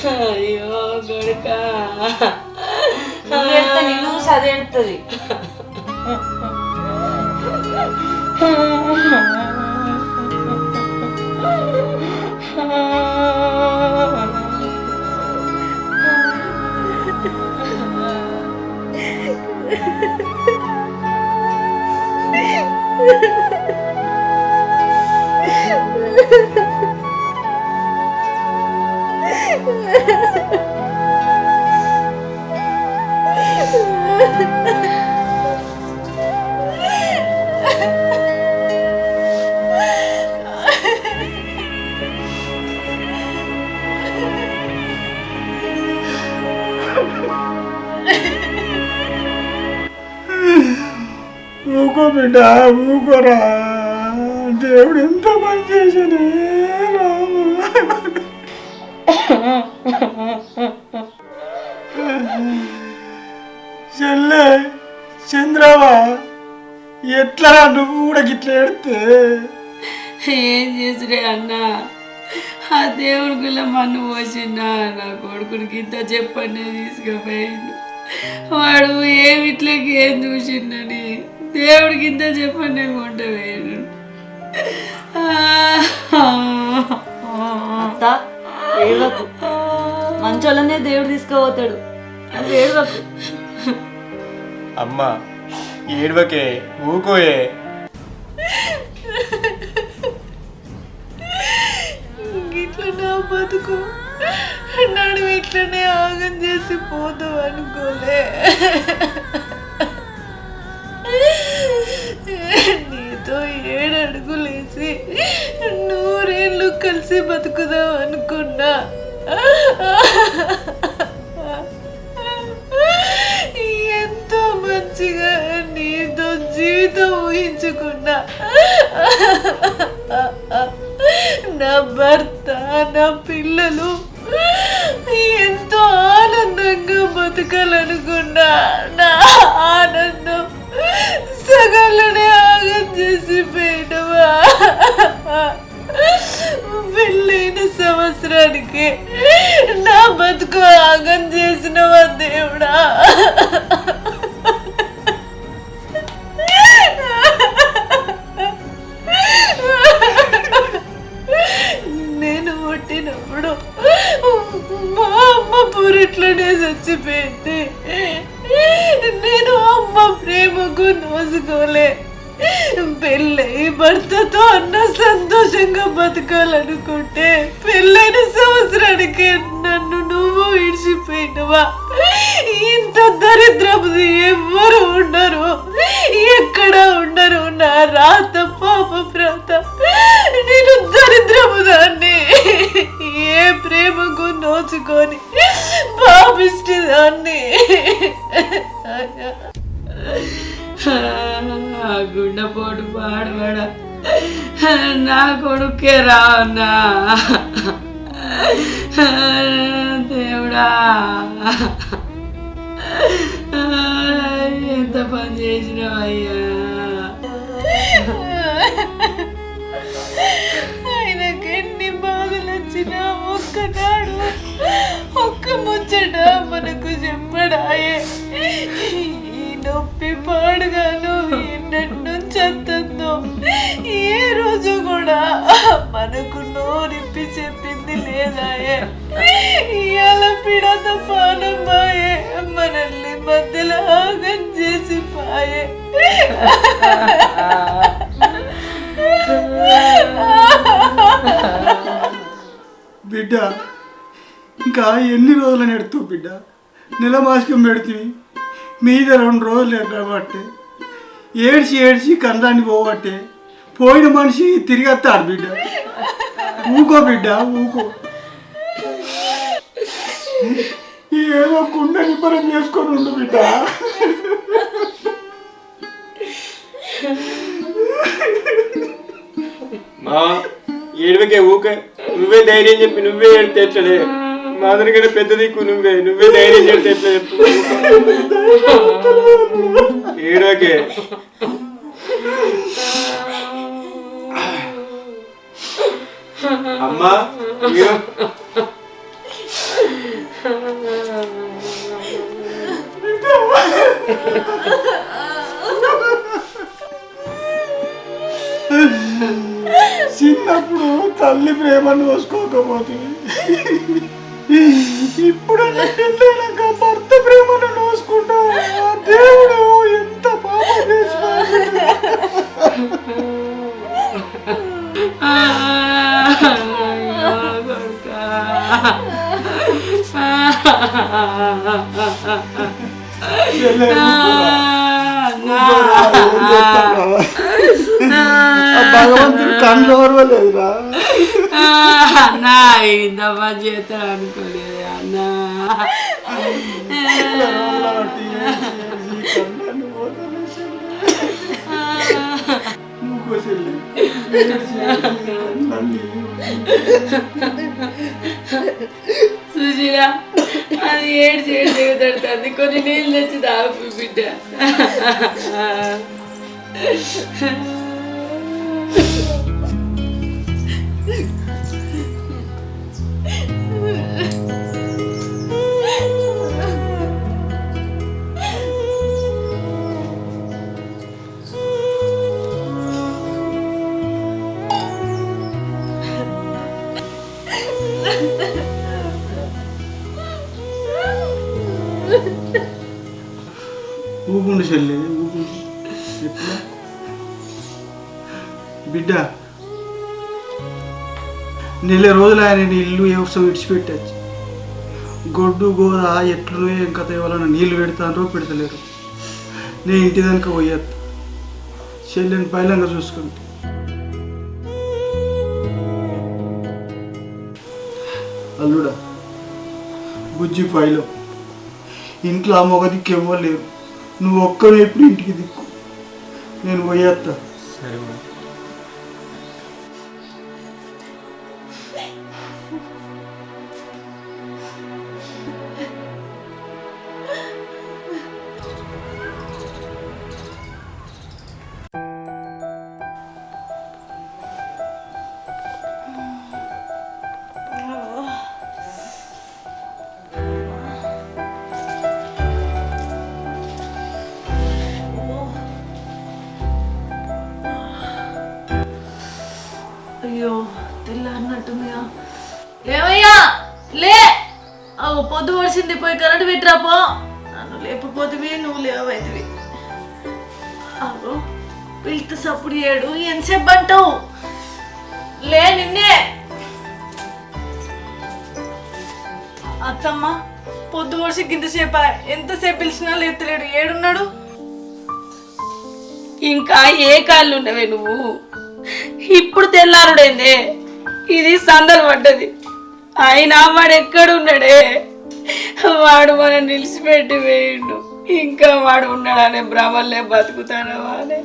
అయ్యో గడుక నిన్ను చదివేడుతుంది. ఊకో బిడ్డ ఊకోరా, దేవుడు ఎంత పని చేశానే రాము. చెల్లె చంద్రవా, ఎట్లా నువ్వు కూడా గిట్లా ఏడితే ఏం చేసుడే అన్న, ఆ దేవుడి గుల్ల మన్ను పోసిండా నా కొడుకునికి ఇంత చెప్పనే తీసుకుపోయిండు. వాడు ఏమిట్లకి ఏం చూసిండని దేవుడికి ఇంత చెప్పనే కొంట పోయిండు. అత్త ఏడవకు, మంచోళ్ళనే దేవుడు తీసుకుపోతాడు. ఏడవకు అమ్మా, ఏడవకే ఊకోయే. ఇట్లా నా బతుకు నడుము ఇట్లనే ఆగం చేసి పోతావు అనుకోలే. నీతో 7 అడుగులేసి 100 ఏళ్ళు కలిసి బతుకుదాం అనుకున్నా. ఎంతో మంచిగా నీతో జీవితం ఊహించుకున్నా. నా భర్త, నా పిల్లలు ఎంతో ఆనందంగా బతకాలనుకున్నా. నా ఆనందం సగలనే ఆగం చేసి పోయినవా. పెళ్ళైన సంవత్సరానికి నా బతుకు ఆగం చేసినవా దేవుడా. నేను పుట్టినప్పుడు మా అమ్మ పూరిట్లోనే చచ్చిపోయింది. నేను అమ్మ ప్రేమకు నోసుకోలే. పెళ్ళై భర్తతో అన్న సంతోషంగా బతకాలనుకుంటే పెళ్ళైన సంవత్సరానికి నన్ను నువ్వు విడిచిపోయినవా. ఇంత దరిద్రపు ఎవ్వరు ఉండరు, ఎక్కడ ఉండరు. నా రాత పాప ప్రాత, నేను దరిద్రపు దాన్ని. ఏ ప్రేమకు నోచుకొని పాపిష్టి దాన్ని. గుండెపోటు పాడబడ నా కొడుకే రావన్నా. దేవుడా, ఎంత పని చేసినావయ్యా. ఆయనకి ఎన్ని బాధలు వచ్చినా ఒక్కనాడు ఒక్క ముచ్చట మనకు చెప్పడాయే. నొప్పి పాడుగాను ఎన్నట్నుంచి అంతందో ఏ రోజు కూడా మనకు నోరిప్పి చెప్పింది లేదాయే. ఇవాళ పిడత పానమ్మాయే, మనల్ని మధ్యలో ఆగం చేసి పాయే. బిడ్డ ఇంకా ఎన్ని రోజులు నెడుతూ బిడ్డ? నెల మాసికం పెడుతుంది మీద 2 రోజులు ఎడబట్టే, ఏడ్చి ఏడ్చి కందాన్ని పోబట్టే పోయిన మనిషి తిరిగి వస్తాడు బిడ్డ. ఊకో బిడ్డ ఊకో. ఏదో కుండ నిబ్బరం చేసుకొని ఉండు బిడ్డ. మా ఏడువకే ఊకే నువ్వే ధైర్యం చెప్పి నువ్వే ఏడితే ఎట్లలే మా అందరికంటే పెద్ద దిక్కు నువ్వే ధైర్యం చెప్తే ఎట్లా చెప్పు ఏడవకే అమ్మా చిన్నప్పుడు తల్లి ప్రేమను నోసుకోకపోతుంది, ఇప్పుడు పెళ్ళైనాక భర్త ప్రేమను నోసుకుంటావు. దేవుడు ఎంత పాపం చేసినాడు. భగవంతుడు కళ్ళు ఓర్వలేదురా. అన్నా ఇందమ్మా చేస్తాడు అనుకోలేదు అన్నా. సుశీల అది ఏడు తడుతుంది, కొన్ని నీళ్ళు తెచ్చి తాగు బిడ్డ. ఊగుండు చెల్లి ఊగుండు. బిడ్డ నెల రోజులు ఆయన ఇల్లు వ్యవసాయం విడిచిపెట్టచ్చు. గొడ్డు గోద ఎట్లునో ఏం కథ ఇవ్వాలన్నా నీళ్ళు పెడతానో పెడతలేరు. నేను ఇంటి దానికి పోయేస్తా, చెల్లెని పైలంగా చూసుకుంటా. అల్లుడా బుజ్జి పైలం ఇంట్లో ఆ మొగదికి ఇవ్వలేరు. నువ్వు ఒక్కరు ఎప్పుడు ఇంటికి దిక్కు, నేను పోయేస్తా. సరే అయ్యో తెల్లారినట్టుందిగా. ఏమయ్యా లే, అవు పొద్దు పడిసింది, పోయి కరెంట్ పెట్టిరాపో. నన్ను లేకపోతివి, నువ్వు లేవైతివి. అవు పిలితే సప్పుడు ఏడు, ఎంతసేపు అంటావు? లే నిన్నే. అత్తమ్మ పొద్దు పడిసి గింతసేప, ఎంతసేపు పిలిచినా లేతలేడు, ఏడున్నాడు? ఇంకా ఏ కాళ్ళు ఉండవే నువ్వు? ఇప్పుడు తెల్లారుడైందే, ఇది సందలు పడ్డది. అయినా వాడు ఎక్కడున్నాడే? వాడు మనం నిలిచిపెట్టి వేయండు, ఇంకా వాడు ఉన్నాడనే భ్రమల్లే బతుకుతానా వాడే.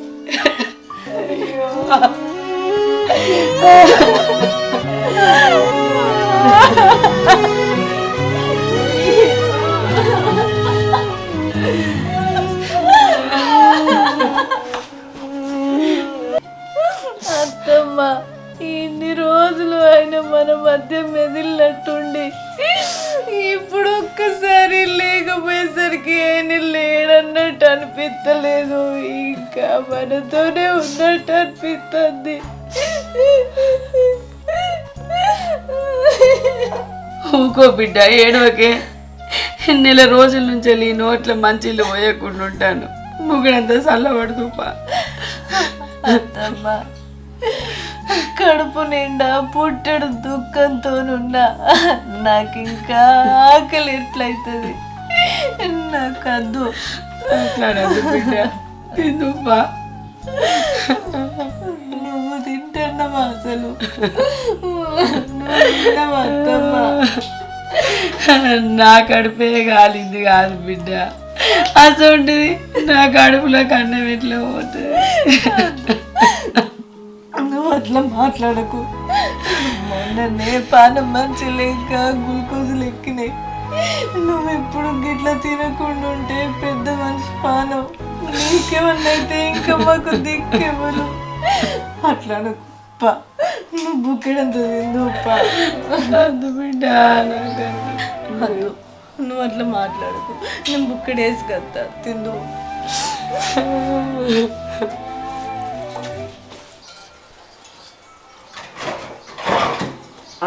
అత్తమ్మ ఇన్ని రోజులు ఆయన మన మధ్య మెదిలినట్టుండి ఇప్పుడు ఒక్కసారి లేకపోయేసరికి ఆయన లేడన్నట్టు అనిపించలేదు, ఇంకా మనతోనే ఉన్నట్టు అనిపిస్తుంది. ఊకో బిడ్డ, ఏడవకే. నెల రోజుల నుంచి ఈ నోట్ల మంచిళ్ళు పోయకుండా ఉంటాను. ముగ్గురంతా చల్లబడుతుపా. అత్తమ్మ కడుపు నిండా పుట్టడు దుఃఖంతోనున్నా నాకు ఇంకా ఆకలి ఎట్లయితుంది. నాకద్దు. మాట్లాడదు బిడ్డ, తిందుపా. నువ్వు తింటున్నావా అసలు? నువ్వు తిన్నావా అత్తమ్మ? నా కడుపే కాలింది కాదు బిడ్డ, అసలుంటిది నా కడుపులో కన్నం ఎట్లా పోతుంది. నువ్వు అట్లా మాట్లాడకు. మొన్ననే పానం మంచి లేక గ్లూకోజులు ఎక్కినాయి. నువ్వు ఎప్పుడు గిట్లా తినకుండా ఉంటే పెద్ద మనిషి పానం నీకేమన్నా అయితే ఇంకా మాకు దిక్కేమను. అట్లా అనకుప్ప, నువ్వు బుక్కెడంత తిందుప్ప. వద్దు బిడ్డ, వద్దు, నువ్వు అట్లా మాట్లాడకు. నేను బుక్కెడేసి కదా తిందు.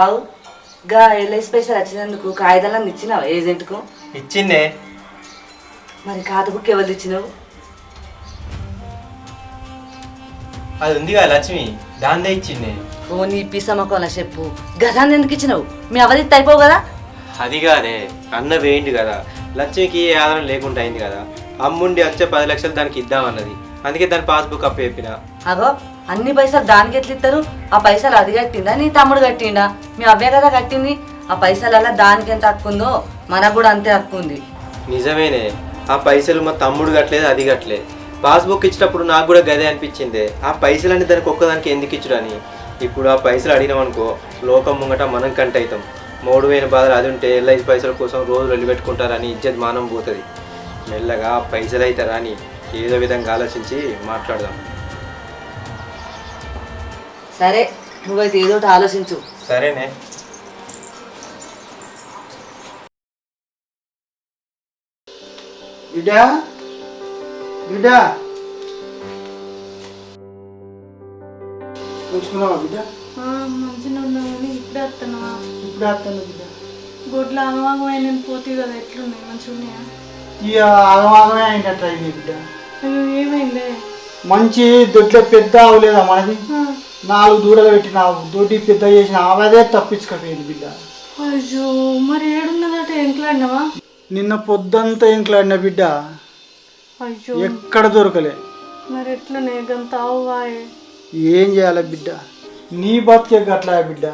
అవు గా ఎల్ఐసి పైసలు వచ్చినందుకు కాగితాలను ఇచ్చినావు ఏజెంట్కు? ఇచ్చిందే. మరి ఖాతా బుక్ ఎవరు ఇచ్చినావు? అది ఉంది కదా లక్ష్మి, దాందే ఇచ్చిందే. ఓ నీ పిసమ్మకోన చెప్పు, గదాన్ని ఎందుకు ఇచ్చినావు? మీ అవధిత్తి అయిపోవు కదా. అది కాదే, అన్న వేయండి కదా, లక్ష్మికి ఏ ఆధారం లేకుండా అయింది కదా, అమ్ముండి వచ్చే 10 లక్షలు దానికి ఇద్దామన్నది, అందుకే దాని పాస్బుక్ అప్పు చెప్పిన. అగో అన్ని పైసలు దానికి ఎట్లా ఇస్తారు? ఆ పైసలు అది కట్టిందా నీ తమ్ముడు కట్టిండా? మీ అవ్వే కదా కట్టింది. ఆ పైసలల్లా దానికి ఎంత హక్కు ఉందో మనకు కూడా అంతే హక్కు ఉంది. నిజమేనే, ఆ పైసలు మా తమ్ముడు కట్టలేదు, అది కట్టలేదు. పాస్బుక్ ఇచ్చినప్పుడు నాకు కూడా గదే అనిపించింది, ఆ పైసలన్నీ దానికి ఒక్కదానికి ఎందుకు ఇచ్చుడని. ఇప్పుడు ఆ పైసలు అడిగినామనుకో లోకం ముంగట మనం కంట అవుతాం. 3000 బాధలు అది ఉంటే ఎల్ఐసి పైసల కోసం రోజు వెళ్ళిపెట్టుకుంటారని ఇజ్జత్ మానం పోతుంది. మెల్లగా పైసలు అవుతారా అని ఏదో విధంగా ఆలోచించి మాట్లాడదాం. సరే నువ్వైతే ఏదో ఒకటి ఆలోచించు. సరేనే. బిడ్డా బిడ్డా చూసుకున్నావా బిడ్డ? మంచిగా ఉన్నావు కానీ ఇప్పుడే వస్తున్నావా? ఇప్పుడు వస్తాను బిడ్డ. గొడ్లు ఆగమాగమైన నేను పోతే కదా, ఎట్లున్నాయి? మంచిగా ఉన్నాయా? ఇక ఆగమాగమే అయినట్టు అయింది బిడ్డ. అయ్యో ఏమైందే? మంచి దొడ్లో పెద్ద అవలేదా మనది? 4 దూడలు పెట్టినావు, దొడ్డి పెద్ద చేసిన అవదే తప్పించుకపోయింది బిడ్డ. అయ్యో మరి ఏడున్నదట? ఎంకలాడినావా? నిన్న పొద్దంతా ఇంట్లాడిన బిడ్డ, అయ్యో ఎక్కడ దొరకలే. మరి ఎట్లనే గంత ఆవువాయే? ఏం చేయాలి బిడ్డ, నీ బతికే గట్లా బిడ్డ.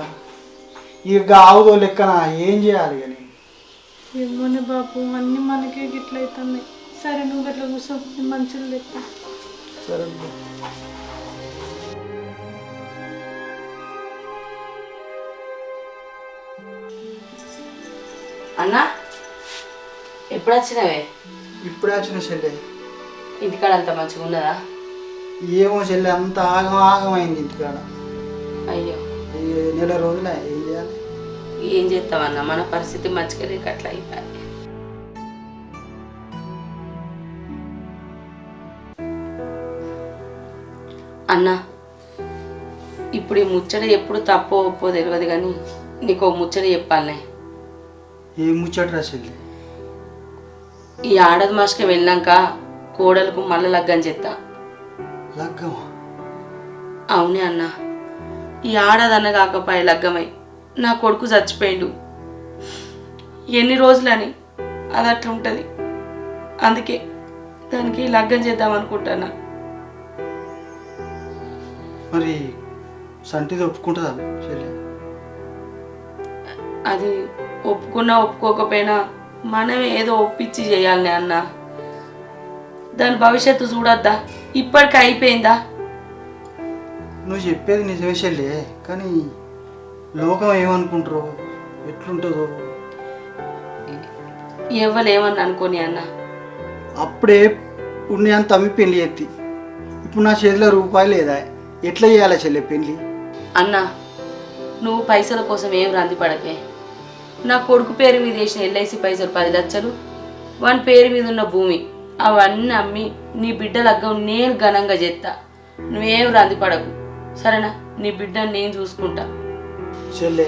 ఇక ఆవుదో లెక్కన ఏం చేయాలి కానీ. ఏమోనే బాపు, అన్నీ మనకే గిట్ల అవుతున్నాయి. సరే నువ్వు గట్ల కూర్చో, నేను మంచిగా లెక్క. సరే బిడ్డ. అన్నా ఎప్పుడు వచ్చినావే? ఇప్పుడే వచ్చిన చెల్లె. ఇంటికాడ అంత మంచిగా ఉన్నదా? ఏమో చెల్లె, అంత ఆగం ఆగమైంది ఇంటికాడ. అయ్యో నెల రోజులే, ఏం చేయాలి? ఏం చేస్తామన్నా, మన పరిస్థితి మంచిగా లేక అట్లా అయిపోయి. అన్నా ఇప్పుడు ఈ ముచ్చట ఎప్పుడు తప్పో ఒప్పో తెలియదు కానీ నీకు ఓ ముచ్చట చెప్పాలనే. ఏం ముచ్చట చెల్లె? ఈ ఆడది మాసకి వెళ్ళాక కోడలకు మళ్ళీ లగ్గం చేస్తా. లగ్గమా? అవునే అన్నా, ఈ ఆడదన్న కాకపోయే లగ్గమై నా కొడుకు చచ్చిపోయిండు. ఎన్ని రోజులని అది అట్లా ఉంటుంది, అందుకే దానికి లగ్గం చేద్దాం అనుకుంటున్నా. మరి సంటిది ఒప్పుకుంటుందా చెల్లె? అది ఒప్పుకున్నా ఒప్పుకోకపోయినా మనం ఏదో ఒప్పించి చేయాలనే అన్న. దాని భవిష్యత్తు చూడొద్దా? ఇప్పటికి అయిపోయిందా? నువ్వు చెప్పేది నిజమే చెల్లె, కానీ లోకం ఏమనుకుంటారో, ఎట్లుంటుందో. ఎవ్వలేమని అనుకోని అన్న. అప్పుడే పుణ్యాన్ని తమ్మి పెళ్లి ఎత్తి, ఇప్పుడు నా చేతిలో రూపాయి లేదా, ఎట్లా చేయాలి చెల్లె పెళ్ళి? అన్న నువ్వు పైసల కోసం ఏం రంది పడకే. నా కొడుకు పేరు మీద వేసిన ఎల్ఐసి పైసలు 10 లక్షలు, వాని పేరు మీద ఉన్న భూమి, అవన్నీ అమ్మి నీ బిడ్డ లగ్గం నేను ఘనంగా చేస్తా. నువ్వేం రంది పడకు సరేనా? నీ బిడ్డని నేను చూసుకుంటా. చెల్లె,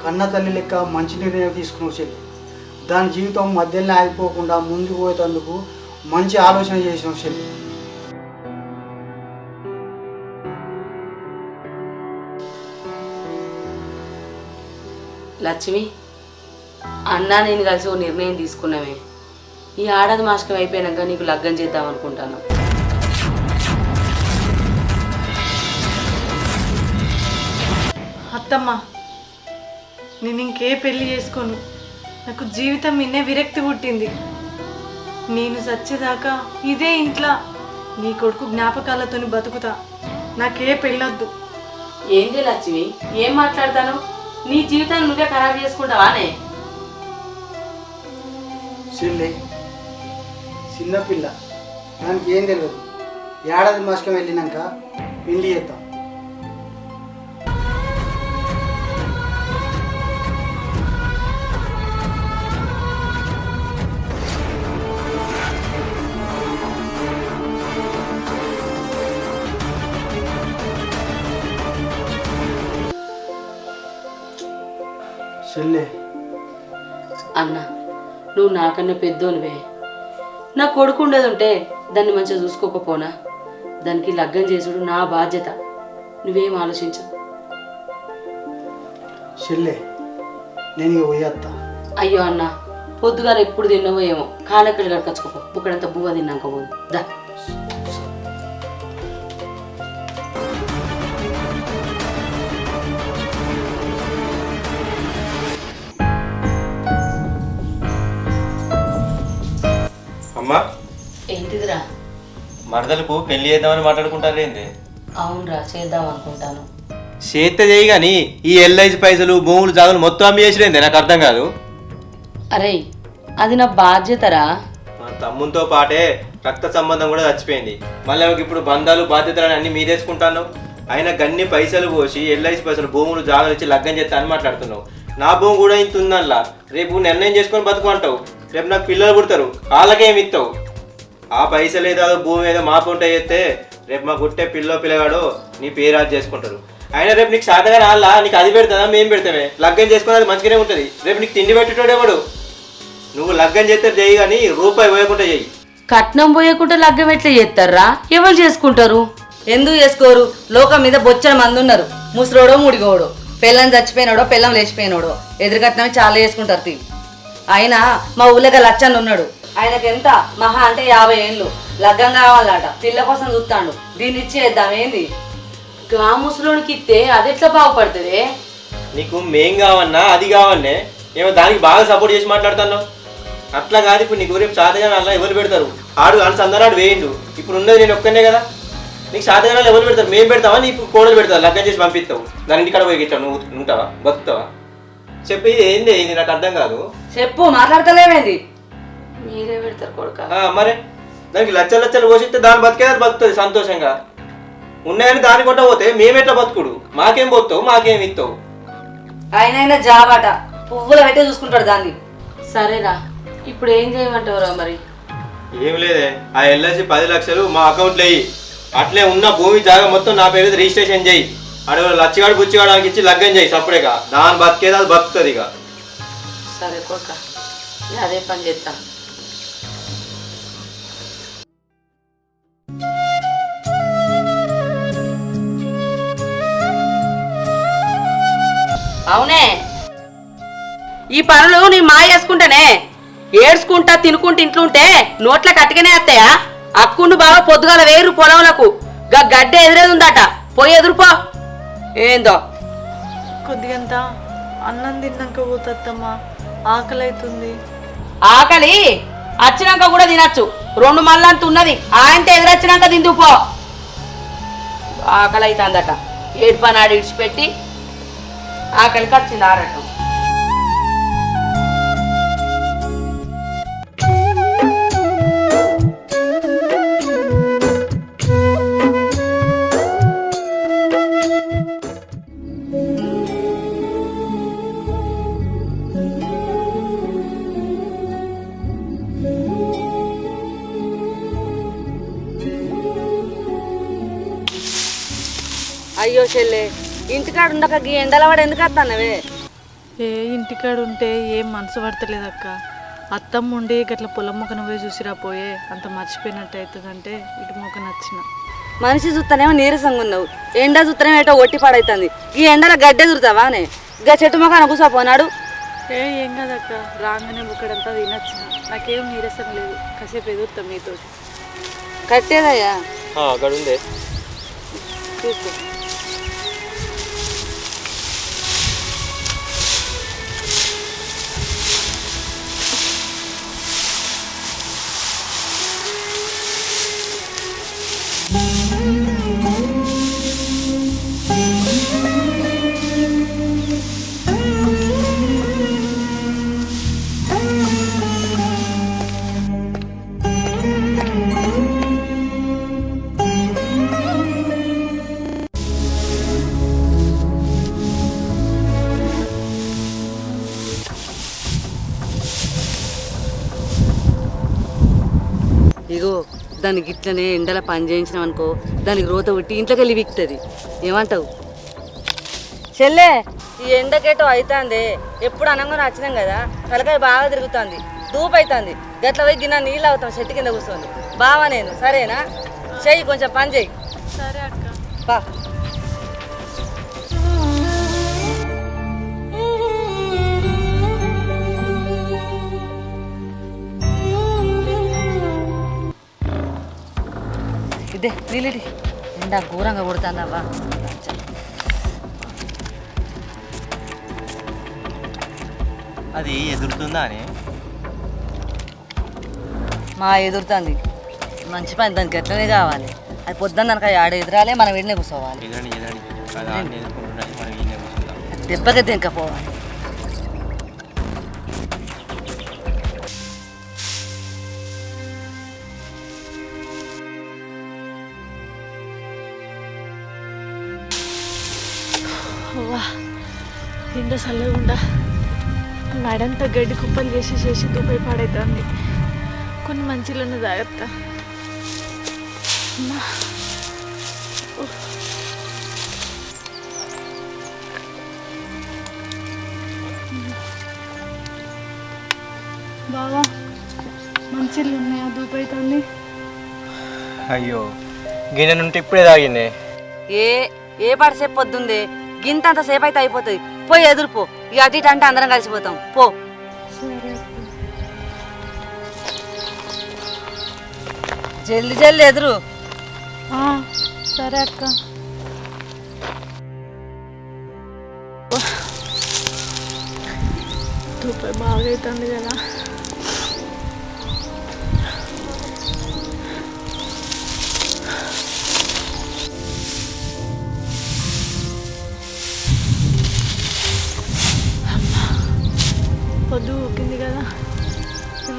కన్న తల్లి లెక్క మంచి నిర్ణయం తీసుకున్నావు చెల్లె. దాని జీవితం మధ్యలో ఆగిపోకుండా ముందుకు పోయేందుకు మంచి ఆలోచన చేసినావు చెల్లె. లక్ష్మి, అన్నా నేను కలిసి ఓ నిర్ణయం తీసుకున్నామే. ఈ ఆడది మాసకం అయిపోయాక నీకు లగ్గం చేద్దాం అనుకుంటాను. అత్తమ్మ, నేను ఇంకే పెళ్లి చేసుకోను. నాకు జీవితం నిన్నే విరక్తి పుట్టింది. నేను చచ్చేదాకా ఇదే ఇంట్లో నీ కొడుకు జ్ఞాపకాలతోని బతుకుతా. నాకే పెళ్ళొద్దు. ఏంటి లక్ష్మి, ఏం మాట్లాడతాను? నీ జీవితాన్ని నువ్వే ఖరాబ్ చేసుకుంటావానే? చెల్లి చిన్నపిల్ల, దానికి ఏం తెలియదు. ఏడాది మాసకం వెళ్ళినాక పెళ్లి చేద్దాం. చెల్లి అన్న, నువ్వు నాకన్నా పెద్దోనివే. నా కొడుకు ఉండదు ఉంటే దాన్ని మంచిగా చూసుకోకపోనా? దానికి లగ్గం చేసుడు నా బాధ్యత. నువ్వేం ఆలోచించు. చెల్లి నేను ఇక పోయేస్తా. అయ్యో అన్న, పొద్దుగాల ఎప్పుడు తిన్నావో ఏమో, కాలెక్కడి కడకచ్చుకోపో. బుక్కడంతా బువ్వ తిన్నాక పోదు దా. అమ్మా, ఏంటిదిరా? మరదలకు పెళ్లి చేద్దామని మాట్లాడుకుంటారు ఏంది? అవునరా, చేద్దాం అనుకుంటాను. చేత చేయి కానీ ఈ ఎల్ఐసి పైసలు భూములు జాగులు మొత్తం అమ్మి చేసిరేంది నాకు అర్థం కాదు. అరే, అది నా బాధ్యతరా. మా తమ్ముతో పాటే రక్త సంబంధం కూడా చచ్చిపోయింది. మళ్ళీ ఇప్పుడు బంధాలు బాధ్యతలు అన్ని మీదేసుకుంటాను. అయినా గన్ని పైసలు పోసి ఎల్ఐసి పైసలు భూములు జాగులు ఇచ్చి లగ్గం చేస్తా అని మాట్లాడుతున్నావు. నా భూమి కూడా ఇంత ఉందల్లా. రేపు నిర్ణయం చేసుకొని బతుకుంటావు. రేపు నాకు పిల్లలు పుడతారు, వాళ్ళకేమి ఇస్తావు? ఆ పైసలు ఏదో భూమి ఏదో మా పొంట చేస్తే రేపు మా గుట్టే పిల్లగాడు నీ పేరు అది చేసుకుంటారు. అయినా రేపు నీకు శాతగా రాళ్ళ నీకు అది పెడతా మేము పెడతామే. లగ్గం చేసుకుని అది మంచిగానే ఉంటుంది. రేపు నీకు తిండి పెట్టేటోడేవాడు. నువ్వు లగ్గం చేస్తే చేయి కానీ రూపాయి పోయకుండా చెయ్యి. కట్నం పోయకుండా లగ్గం ఎట్లా చేస్తారా? ఎవరు చేసుకుంటారు? ఎందుకు చేసుకోరు? లోకం మీద బొచ్చని మంది ఉన్నారు. ముసలోడో ముడిగోడో, పెళ్ళం చచ్చిపోయినాడో పెళ్ళం లేచిపోయినాడో ఎదురుకట్నమే చాలా చేసుకుంటారు. తీ అయినా మా ఊళ్ళగా లచ్చన్న ఉన్నాడు. ఆయనకి ఎంత మహా అంటే 50 ఏళ్ళు. లగ్గం కావాలట, పిల్ల కోసం చూస్తాడు. దీన్ని ఇచ్చేద్దాం ఏంది? గా ముసలోనికి ఇస్తే అది ఎట్లా బాగుపడుతుంది? నీకు మేం కావన్నా అది కావన్నే ఏమో దానికి బాగా సపోర్ట్ చేసి మాట్లాడుతున్నావు. అట్లా కాదు. ఇప్పుడు నీకు రేపు శాతగా అలా ఎవరు పెడతారు? ఆడు అని సందనాడు వేయండు. ఇప్పుడు ఉన్నది నేను ఒక్కనే కదా. నీకు శాతగా ఎవరు పెడతారు? మేము పెడతావా? నీకు కోడలు పెడతావు, లగ్గం చేసి పంపిస్తావు. దాని ఇంటికాడ పోయి ఇట్లా నువ్వు ఉంటావా, బతుకుతావా? చెప్పి ఇది ఏంది? ఇది నాకు అర్థం కాదు. చెప్పు, మాట్లాడతలేమేంది? మీరే పెడతారు కొడుక. మరి దానికి లచ్చలు పోసిస్తే దాన్ని బతికేది బతుకుతుంది సంతోషంగా. ఉన్నాయని దాని కొట్ట పోతే మేమెట్లా బతుకుడు? మాకేం పోతావు, మాకేం ఇస్తావు? ఆయన జాబాట పువ్వుల పెట్టే చూసుకుంటాడు దాన్ని. సరేరా, ఇప్పుడు ఏం చేయమంటావురా మరి? ఏం లేదే, ఆ ఎల్ఐసి 10 లక్షలు మా అకౌంట్లో వేయి. అట్లే ఉన్న భూమి జాగా మొత్తం నా పేరు మీద రిజిస్ట్రేషన్ చేయి. అడవి లచ్చిగాడు బుచ్చిగాడానికి ఇచ్చి లగ్గం చేయి. సప్పుడేగా దాని బతికేది అది బతుకుతుంది. ఇక సరే కొడుక, అదే పని చేస్తా. అవునే, ఈ పనులు నీ మా చేసుకుంటానే. ఏడ్చుకుంటా తినుకుంటూ ఇంట్లుంటే నోట్ల కట్టుగానే వస్తాయా? అక్కుండు బాగా పొద్దుగాల వేరు పొలంలకు గడ్డ ఎదురేది ఉందట, పోయి ఎదురుపో. ఏందో కొద్దిగంత అన్నం తిన్నాక పోతమ్మా, ఆకలి అవుతుంది. ఆకలి వచ్చినాక కూడా తినచ్చు. 2 మళ్ళంత ఉన్నది, ఆయనతో ఎదురొచ్చినాక తిందుపో. ఆకలి అవుతుందట, ఏడు పని ఆడి ఇడిచిపెట్టి ఆకలికి వచ్చింది ఆరటం. అయ్యో చెల్లె, ఇంటికాడ ఉండక గీ ఎండలవాడు ఎందుకు వస్తానవే? ఏ ఇంటికాడ ఉంటే ఏం మనసు పడతలేదక్క. అత్తమ్మ ఉండి గట్ల పొలం మొక్కన పోయి చూసిరా పోయే అంత మర్చిపోయినట్టు అవుతుందంటే ఇటు మొక్క నచ్చిన. మనిషి చూస్తానేమో నీరసంగా ఉన్నావు, ఎండ చూస్తానేమో ఏటో ఒట్టి పాడైతుంది. ఈ ఎండలో గడ్డే దురుతావా అనే గా చెట్టు మొక్కన కూసోపోనాడు. ఏం కదక్క, రాగానే బుక్కడంతా తినచ్చిన. నాకేం నీరసం లేదు, కాసేపు ఎదురుతాం మీతో. కట్టేదయ్యా అక్కడ ఉందే చూసుకో. ఇగో దానికి ఇట్లనే ఎండల పని చేయించినాం అనుకో దానికి రోత ఉట్టి ఇంట్లోకి వెళ్ళి విక్తుంది. ఏమంటావు చెల్లె? ఈ ఎండకేటో అవుతుంది. ఎప్పుడు అనంగా వచ్చినాం కదా తలకాయ బాగా తిరుగుతుంది, దూపు అవుతుంది. గట్ల పోయి గిన్నె నీళ్ళు అవుతాం చెట్టు కింద కూర్చొని. బావా నేను సరేనా? చెయ్యి కొంచెం పని చెయ్యి. సరే అక్క. బా ఇదే నీళ్ళి ఎండ ఘోరంగా కొడుతుందవ్వా. అది ఎదురుతుందా అని మా ఎదురుతుంది. మంచి పని దానికి ఎట్లనే కావాలి. అది పొద్దున్న దానికి ఆడ ఎదురాలే, మనం వీడినే కూర్చోవాలి. ఎదురని ఎదురని అది ఆడిని ఎదుర్కొంటున్నది, మనం ఈయన కూర్చుందాం. దెబ్బకి ఇంకా పోవాలి. వా ఎండ చల్లగుండా నడంతా గడ్డి కుప్పలు చేసి దుబ్బై పాడైతుంది. కొన్ని మంచిలోనే జాగ్రత్త. అమ్మా. ఉఫ్. బావా మంచిలు ఉన్నాయా? దూపైతుంది. అయ్యో గిన్నె నుండి ఇప్పుడే తాగిందే. ఏ పడిసేపు పొద్దుంది గింత అంత సేపు అయితే అయిపోతుంది. పోయి ఎదురుపో. ఇక అటు ఇటు అంటే అందరం కలిసిపోతాం. పో. జల్ది జల్ది ఎదురు. సరే అక్క. ధూపై బాగా అవుతుంది కదా. పొద్దు ఊకింది కదా.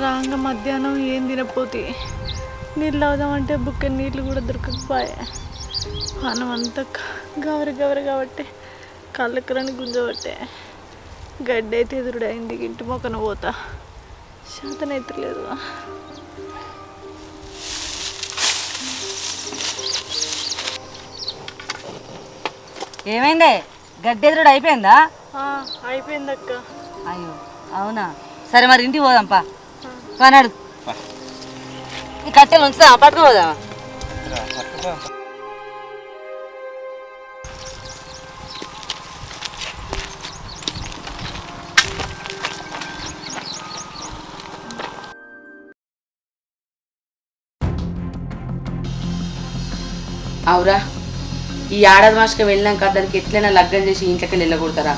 రాంగ మధ్యాహ్నం ఏం తినపోతే నీళ్ళు అవుదామంటే బుక్క నీళ్ళు కూడా దొరకకపోయా. పానం అంతా గవర కాబట్టి కళ్ళకరని గుంజబట్టే. గడ్డి అయితే ఎదురుడైంది. ఇంటి మొక్కన పోతా శాతనైతలేదు. ఏమైందే? గడ్డి ఎదురుడు అయిపోయిందా? అయిపోయింది అక్క. అయ్యో అవునా? సరే మరి ఇంటికి పోదాంపా. పనాడు ఈ కట్టెలు ఉంచుతా పట్టుకు పోదామా? అవురా, ఈ ఏడాది మాసకి వెళ్ళినాక దానికి ఎట్లయినా లగ్గం చేసి ఇంట్లోకి వెళ్ళగొడతారా?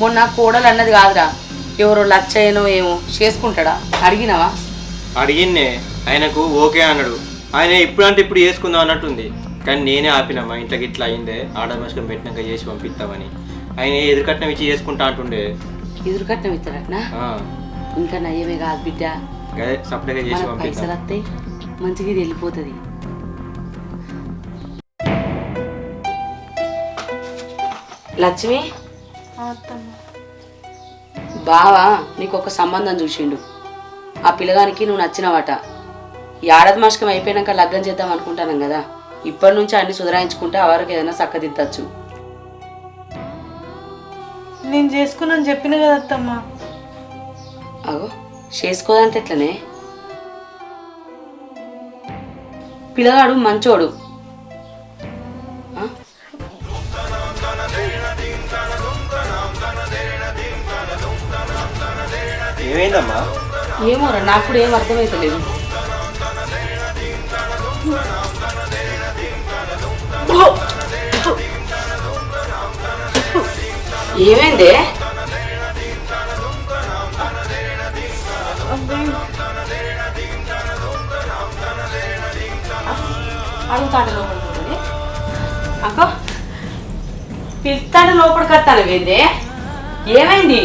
మొన్న కోడలు అన్నది కాదురా, ఎవరో లచ్చయ్యనో ఏమో చేసుకుంటాడా? అడిగినావా? అడిగిన్నే, ఆయనకు ఓకే అన్నాడు. ఆయన ఇప్పుడు అంటే ఇప్పుడు చేసుకుందాం అన్నట్టుంది. కానీ నేనే ఆపిన, మా ఇంట్లోకి ఇట్లా అయిందే, ఆడమస్కం పెట్టినాక చేసి పంపిస్తామని. ఆయన ఎదురుకట్నం ఇచ్చి చేసుకుంటా అంటుండే. ఎదురుకట్నం ఇస్తారట్నా? ఇంకా నయ్యమే కాదు బిడ్డ, సపరేట్గా చేసి పైసలు పంపిస్తాం. వస్తాయి, మంచిగా ఇది వెళ్ళిపోతుంది. లక్ష్మి, బావా నీకు ఒక సంబంధం చూసిండు. ఆ పిల్లగానికి నువ్వు నచ్చినవాట. ఈ ఏడాది మాసకం అయిపోయాక లగ్గం చేద్దాం అనుకుంటాను కదా. ఇప్పటి నుంచి అన్ని సుధరాయించుకుంటే ఆ వరకు ఏదైనా చక్కదిద్దచ్చు. నేను చేసుకున్నాను చెప్పిన కదా అత్తమ్మ. అగో చేసుకోదంటే ఎట్లనే? పిల్లగాడు మంచోడు. ఏమైందమ్మా? ఏమోరా, నాకు కూడా ఏం అర్థమైతలేదు. ఏమైందే? అడుగుతాడు లోపలికి. అక్క పిలుస్తాడు లోపలికి వస్తాను. ఏందే ఏమైంది?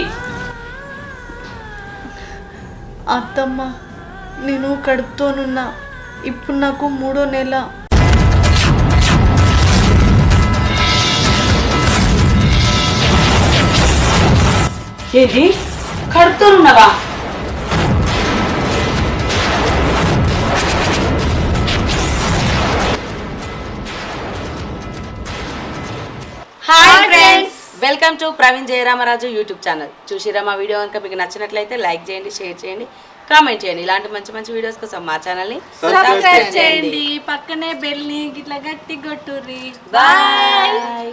అత్తమ్మ నేను కడుపుతోనున్నా. ఇప్పుడు నాకు 3వ నెల. ఏది కడుపుతోనున్నావా? Hi friends, welcome to Praveen Jayaramaraju YouTube channel. చూసిరా మా వీడియో కనుక మీకు నచ్చినట్లయితే లైక్ చేయండి, షేర్ చేయండి, కామెంట్ చేయండి. ఇలాంటి మంచి మంచి వీడియోస్ కోసం మా ఛానల్ని సబ్స్క్రైబ్ చేయండి, పక్కనే బెల్ ని గిట్లా గట్టి కొట్టుర్రి. బాయ్.